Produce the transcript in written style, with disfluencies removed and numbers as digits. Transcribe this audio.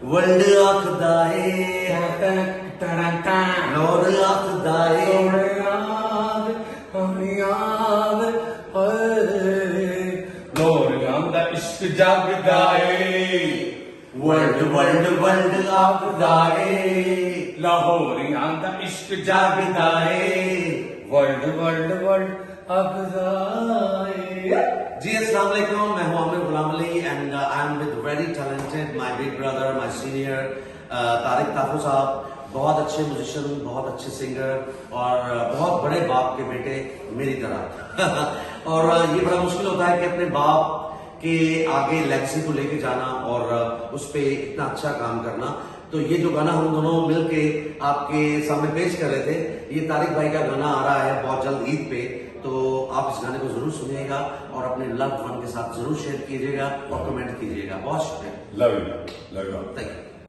World आखदा ए नूर आखदा ए लोरियां दा इश्क जागदा ए वर्ल्ड वर्ल्ड वर्ल्ड आखदा ए लाहौरियां दा इश्क जागदा ए वर्ल्ड वर्ल्ड वर्ल्ड आखदा ए। जी अस्सलाम वालेकुम, मैं हूं Aamir Ghulam Ali and I am with very talented my big brother my senior Tariq Tafu साहब। बहुत अच्छे म्यूजिशियन, बहुत अच्छे सिंगर और बहुत बड़े बाप के बेटे मेरी तरह और ये बड़ा मुश्किल होता है कि अपने बाप के आगे लेगेसी को लेके जाना और उस पे इतना अच्छा काम करना। तो ये जो गाना हम दोनों मिलके आपके सामने पेश कर रहे थे, ये तारिक भाई का गाना आ रहा है बहुत जल्द ईद पे, तो आप इस गाने को जरूर सुनिएगा और अपने लव्ड वन के साथ जरूर शेयर कीजिएगा और कमेंट कीजिएगा। बहुत शुक्रिया, लव यू। Thank you.